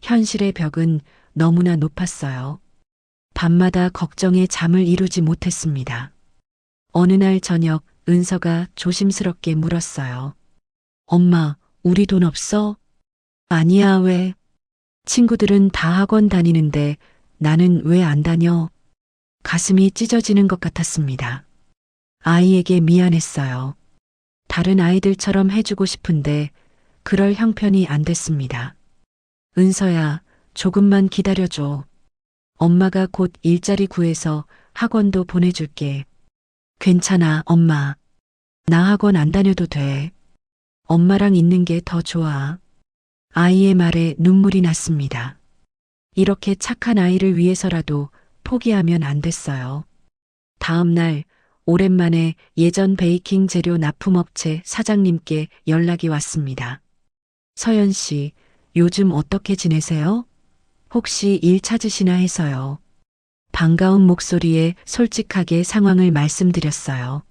현실의 벽은 너무나 높았어요. 밤마다 걱정에 잠을 이루지 못했습니다. 어느 날 저녁 은서가 조심스럽게 물었어요. 엄마, 우리 돈 없어? 아니야, 왜? 친구들은 다 학원 다니는데 나는 왜 안 다녀? 가슴이 찢어지는 것 같았습니다. 아이에게 미안했어요. 다른 아이들처럼 해주고 싶은데 그럴 형편이 안 됐습니다. 은서야, 조금만 기다려줘. 엄마가 곧 일자리 구해서 학원도 보내줄게. 괜찮아, 엄마. 나 학원 안 다녀도 돼. 엄마랑 있는 게 더 좋아. 아이의 말에 눈물이 났습니다. 이렇게 착한 아이를 위해서라도 포기하면 안 됐어요. 다음 날 오랜만에 예전 베이킹 재료 납품업체 사장님께 연락이 왔습니다. 서연 씨, 요즘 어떻게 지내세요? 혹시 일 찾으시나 해서요. 반가운 목소리에 솔직하게 상황을 말씀드렸어요.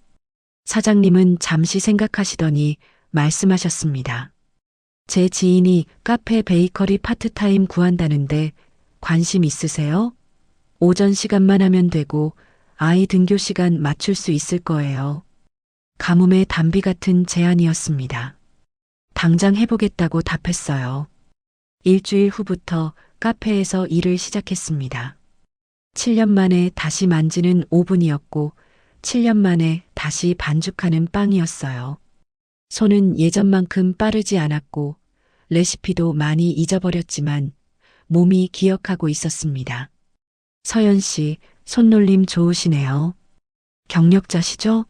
사장님은 잠시 생각하시더니 말씀하셨습니다. 제 지인이 카페 베이커리 파트타임 구한다는데 관심 있으세요? 오전 시간만 하면 되고 아이 등교 시간 맞출 수 있을 거예요. 가뭄의 단비 같은 제안이었습니다. 당장 해보겠다고 답했어요. 일주일 후부터 카페에서 일을 시작했습니다. 7년 만에 다시 만지는 오븐이었고 7년 만에 다시 반죽하는 빵이었어요. 손은 예전만큼 빠르지 않았고 레시피도 많이 잊어버렸지만 몸이 기억하고 있었습니다. 서연 씨, 손놀림 좋으시네요. 경력자시죠?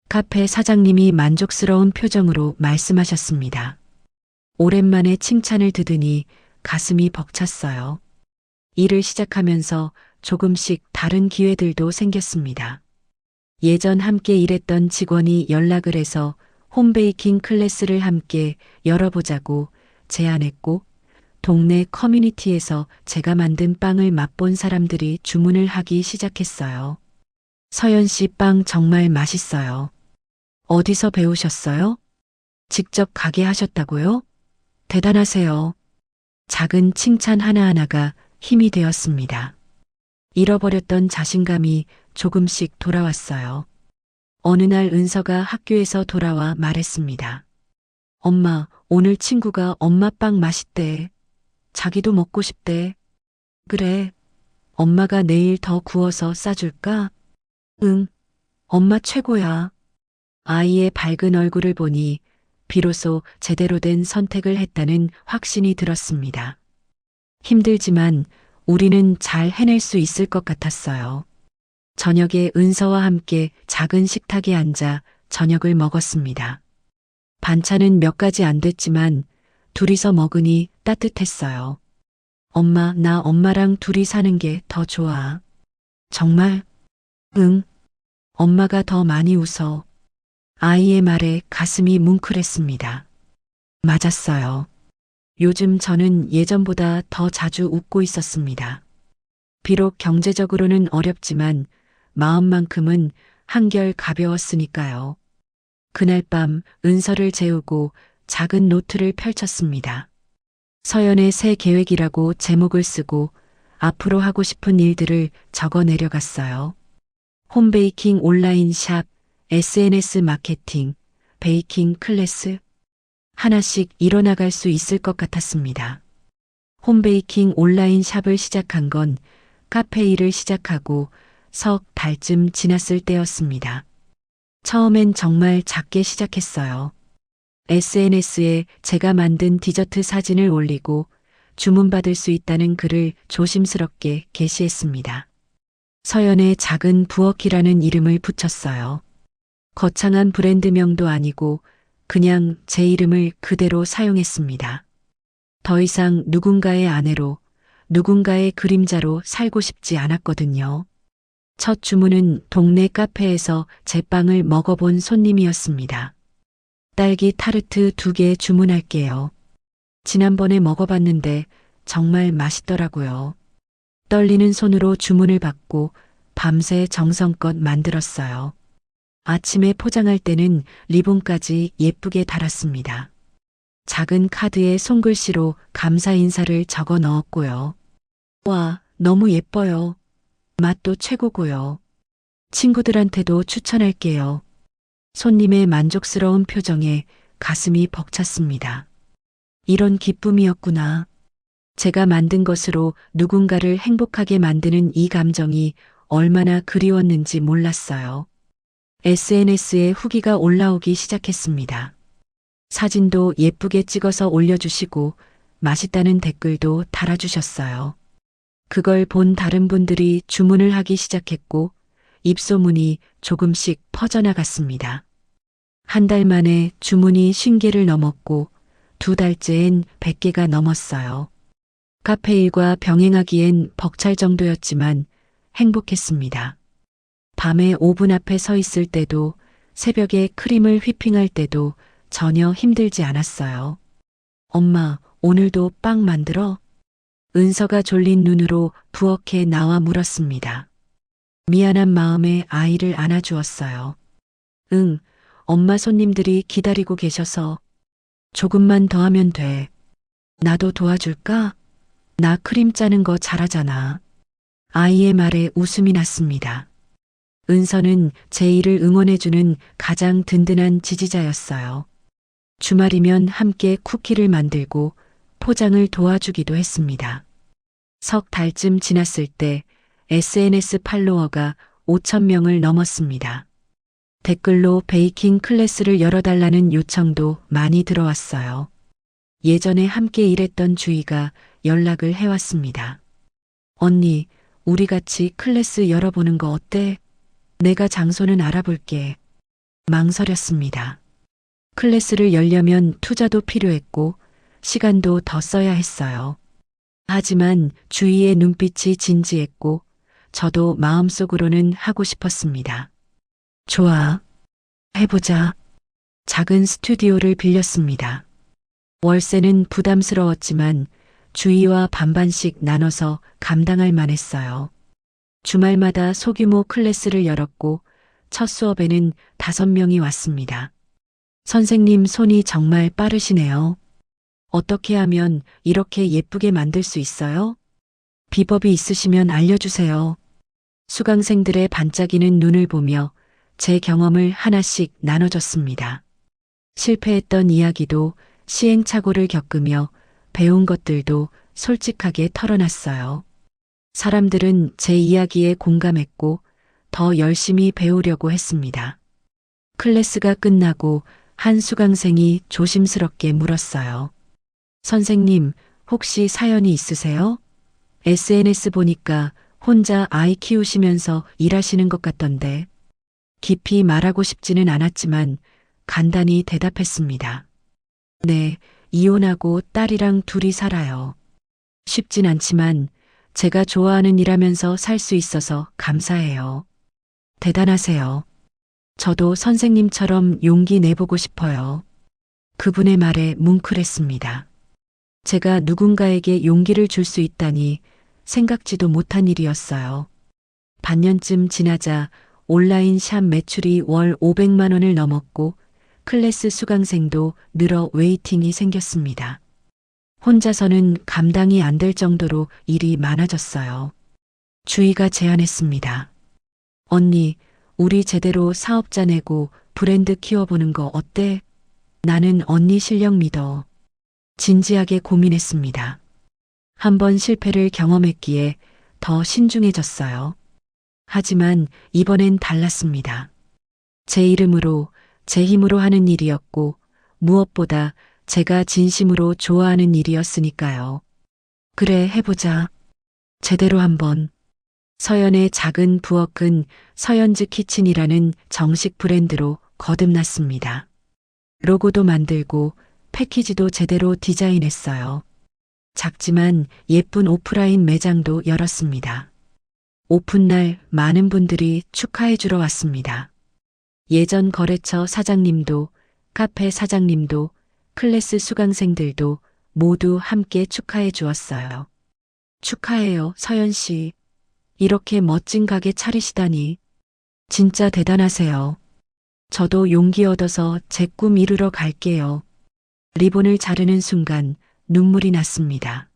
카페 사장님이 만족스러운 표정으로 말씀하셨습니다. 오랜만에 칭찬을 듣으니 가슴이 벅찼어요. 일을 시작하면서 조금씩 다른 기회들도 생겼습니다. 예전 함께 일했던 직원이 연락을 해서 홈베이킹 클래스를 함께 열어보자고 제안했고 동네 커뮤니티에서 제가 만든 빵을 맛본 사람들이 주문을 하기 시작했어요. 서연 씨 빵 정말 맛있어요. 어디서 배우셨어요? 직접 가게 하셨다고요? 대단하세요. 작은 칭찬 하나하나가 힘이 되었습니다. 잃어버렸던 자신감이 조금씩 돌아왔어요. 어느 날 은서가 학교에서 돌아와 말했습니다. 엄마, 오늘 친구가 엄마 빵 맛있대. 자기도 먹고 싶대. 그래. 엄마가 내일 더 구워서 싸줄까? 응. 엄마 최고야. 아이의 밝은 얼굴을 보니 비로소 제대로 된 선택을 했다는 확신이 들었습니다. 힘들지만 우리는 잘 해낼 수 있을 것 같았어요. 저녁에 은서와 함께 작은 식탁에 앉아 저녁을 먹었습니다. 반찬은 몇 가지 안 됐지만 둘이서 먹으니 따뜻했어요. 엄마, 나 엄마랑 둘이 사는 게 더 좋아. 정말? 응. 엄마가 더 많이 웃어. 아이의 말에 가슴이 뭉클했습니다. 맞았어요. 요즘 저는 예전보다 더 자주 웃고 있었습니다. 비록 경제적으로는 어렵지만 마음만큼은 한결 가벼웠으니까요. 그날 밤 은서를 재우고 작은 노트를 펼쳤습니다. 서연의 새 계획이라고 제목을 쓰고 앞으로 하고 싶은 일들을 적어 내려갔어요. 홈베이킹 온라인 샵, SNS 마케팅, 베이킹 클래스. 하나씩 이뤄나갈 수 있을 것 같았습니다. 홈베이킹 온라인 샵을 시작한 건 카페 일을 시작하고 석 달쯤 지났을 때였습니다. 처음엔 정말 작게 시작했어요. SNS에 제가 만든 디저트 사진을 올리고 주문받을 수 있다는 글을 조심스럽게 게시했습니다. 서연의 작은 부엌이라는 이름을 붙였어요. 거창한 브랜드명도 아니고 그냥 제 이름을 그대로 사용했습니다. 더 이상 누군가의 아내로, 누군가의 그림자로 살고 싶지 않았거든요. 첫 주문은 동네 카페에서 제 빵을 먹어본 손님이었습니다. 딸기 타르트 2개 주문할게요. 지난번에 먹어봤는데 정말 맛있더라고요. 떨리는 손으로 주문을 받고 밤새 정성껏 만들었어요. 아침에 포장할 때는 리본까지 예쁘게 달았습니다. 작은 카드에 손글씨로 감사 인사를 적어 넣었고요. 와, 너무 예뻐요. 맛도 최고고요. 친구들한테도 추천할게요. 손님의 만족스러운 표정에 가슴이 벅찼습니다. 이런 기쁨이었구나. 제가 만든 것으로 누군가를 행복하게 만드는 이 감정이 얼마나 그리웠는지 몰랐어요. SNS에 후기가 올라오기 시작했습니다. 사진도 예쁘게 찍어서 올려주시고 맛있다는 댓글도 달아주셨어요. 그걸 본 다른 분들이 주문을 하기 시작했고 입소문이 조금씩 퍼져나갔습니다. 한 달 만에 주문이 50개를 넘었고 2달째엔 100개가 넘었어요. 카페 일과 병행하기엔 벅찰 정도였지만 행복했습니다. 밤에 오븐 앞에 서 있을 때도 새벽에 크림을 휘핑할 때도 전혀 힘들지 않았어요. 엄마, 오늘도 빵 만들어? 은서가 졸린 눈으로 부엌에 나와 물었습니다. 미안한 마음에 아이를 안아주었어요. 응, 엄마 손님들이 기다리고 계셔서 조금만 더 하면 돼. 나도 도와줄까? 나 크림 짜는 거 잘하잖아. 아이의 말에 웃음이 났습니다. 은서는 제 일을 응원해주는 가장 든든한 지지자였어요. 주말이면 함께 쿠키를 만들고 포장을 도와주기도 했습니다. 석 달쯤 지났을 때 SNS 팔로워가 5,000명을 넘었습니다. 댓글로 베이킹 클래스를 열어달라는 요청도 많이 들어왔어요. 예전에 함께 일했던 주희가 연락을 해왔습니다. 언니, 우리 같이 클래스 열어보는 거 어때? 내가 장소는 알아볼게. 망설였습니다. 클래스를 열려면 투자도 필요했고 시간도 더 써야 했어요. 하지만 주희의 눈빛이 진지했고 저도 마음속으로는 하고 싶었습니다. 좋아. 해보자. 작은 스튜디오를 빌렸습니다. 월세는 부담스러웠지만 주희와 반반씩 나눠서 감당할 만했어요. 주말마다 소규모 클래스를 열었고 첫 수업에는 5명이 왔습니다. 선생님 손이 정말 빠르시네요. 어떻게 하면 이렇게 예쁘게 만들 수 있어요? 비법이 있으시면 알려주세요. 수강생들의 반짝이는 눈을 보며 제 경험을 하나씩 나눠줬습니다. 실패했던 이야기도 시행착오를 겪으며 배운 것들도 솔직하게 털어놨어요. 사람들은 제 이야기에 공감했고 더 열심히 배우려고 했습니다. 클래스가 끝나고 한 수강생이 조심스럽게 물었어요. 선생님, 혹시 사연이 있으세요? SNS 보니까 혼자 아이 키우시면서 일하시는 것 같던데. 깊이 말하고 싶지는 않았지만 간단히 대답했습니다. 네, 이혼하고 딸이랑 둘이 살아요. 쉽진 않지만 제가 좋아하는 일하면서 살 수 있어서 감사해요. 대단하세요. 저도 선생님처럼 용기 내보고 싶어요. 그분의 말에 뭉클했습니다. 제가 누군가에게 용기를 줄 수 있다니 생각지도 못한 일이었어요. 반년쯤 지나자 온라인 샵 매출이 월 500만 원을 넘었고 클래스 수강생도 늘어 웨이팅이 생겼습니다. 혼자서는 감당이 안 될 정도로 일이 많아졌어요. 주희가 제안했습니다. 언니, 우리 제대로 사업자 내고 브랜드 키워보는 거 어때? 나는 언니 실력 믿어. 진지하게 고민했습니다. 한 번 실패를 경험했기에 더 신중해졌어요. 하지만 이번엔 달랐습니다. 제 이름으로, 제 힘으로 하는 일이었고, 무엇보다 제가 진심으로 좋아하는 일이었으니까요. 그래, 해보자. 제대로 한번. 서연의 작은 부엌은 서연즈 키친이라는 정식 브랜드로 거듭났습니다. 로고도 만들고 패키지도 제대로 디자인했어요. 작지만 예쁜 오프라인 매장도 열었습니다. 오픈날 많은 분들이 축하해 주러 왔습니다. 예전 거래처 사장님도, 카페 사장님도, 클래스 수강생들도 모두 함께 축하해 주었어요. 축하해요, 서연 씨. 이렇게 멋진 가게 차리시다니. 진짜 대단하세요. 저도 용기 얻어서 제 꿈 이루러 갈게요. 리본을 자르는 순간 눈물이 났습니다.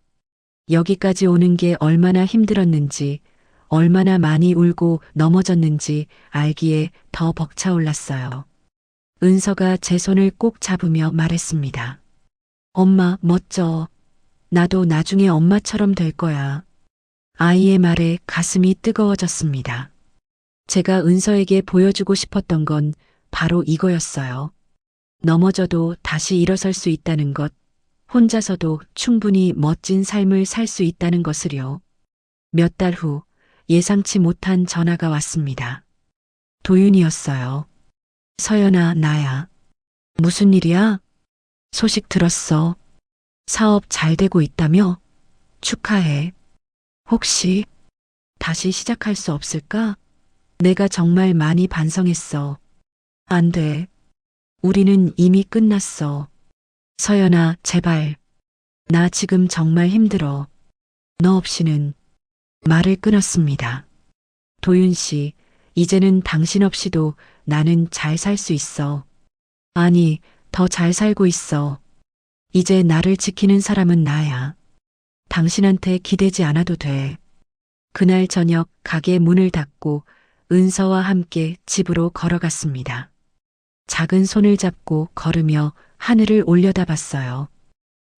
여기까지 오는 게 얼마나 힘들었는지, 얼마나 많이 울고 넘어졌는지 알기에 더 벅차올랐어요. 은서가 제 손을 꼭 잡으며 말했습니다. 엄마, 멋져. 나도 나중에 엄마처럼 될 거야. 아이의 말에 가슴이 뜨거워졌습니다. 제가 은서에게 보여주고 싶었던 건 바로 이거였어요. 넘어져도 다시 일어설 수 있다는 것, 혼자서도 충분히 멋진 삶을 살 수 있다는 것을요. 몇 달 후 예상치 못한 전화가 왔습니다. 도윤이었어요. 서연아, 나야. 무슨 일이야? 소식 들었어. 사업 잘 되고 있다며? 축하해. 혹시 다시 시작할 수 없을까? 내가 정말 많이 반성했어. 안 돼. 우리는 이미 끝났어. 서연아, 제발. 나 지금 정말 힘들어. 너 없이는. 말을 끊었습니다. 도윤 씨, 이제는 당신 없이도 나는 잘 살 수 있어. 아니, 더 잘 살고 있어. 이제 나를 지키는 사람은 나야. 당신한테 기대지 않아도 돼. 그날 저녁 가게 문을 닫고 은서와 함께 집으로 걸어갔습니다. 작은 손을 잡고 걸으며 하늘을 올려다봤어요.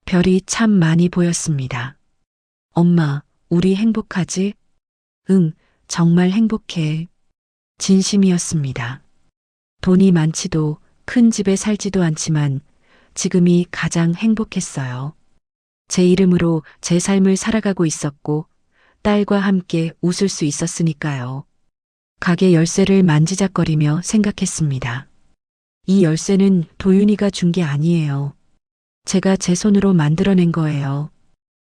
별이 참 많이 보였습니다. 엄마, 우리 행복하지? 응, 정말 행복해. 진심이었습니다. 돈이 많지도 큰 집에 살지도 않지만 지금이 가장 행복했어요. 제 이름으로 제 삶을 살아가고 있었고 딸과 함께 웃을 수 있었으니까요. 가게 열쇠를 만지작거리며 생각했습니다. 이 열쇠는 도윤이가 준 게 아니에요. 제가 제 손으로 만들어낸 거예요.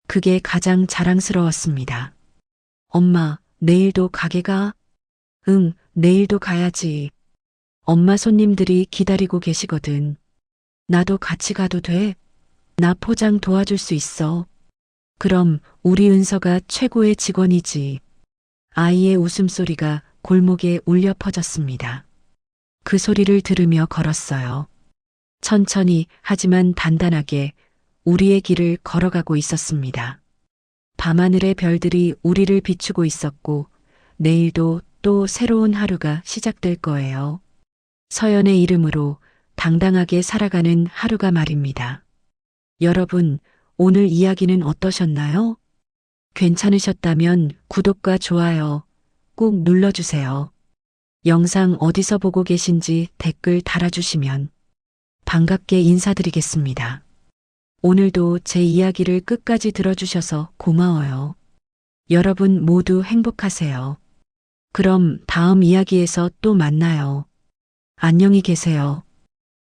그게 가장 자랑스러웠습니다. 엄마, 내일도 가게 가? 응, 내일도 가야지. 엄마 손님들이 기다리고 계시거든. 나도 같이 가도 돼? 나 포장 도와줄 수 있어. 그럼 우리 은서가 최고의 직원이지. 아이의 웃음소리가 골목에 울려 퍼졌습니다. 그 소리를 들으며 걸었어요. 천천히 하지만 단단하게 우리의 길을 걸어가고 있었습니다. 밤하늘의 별들이 우리를 비추고 있었고 내일도 또 새로운 하루가 시작될 거예요. 서연의 이름으로 당당하게 살아가는 하루가 말입니다. 여러분, 오늘 이야기는 어떠셨나요? 괜찮으셨다면 구독과 좋아요 꼭 눌러주세요. 영상 어디서 보고 계신지 댓글 달아주시면 반갑게 인사드리겠습니다. 오늘도 제 이야기를 끝까지 들어주셔서 고마워요. 여러분 모두 행복하세요. 그럼 다음 이야기에서 또 만나요. 안녕히 계세요.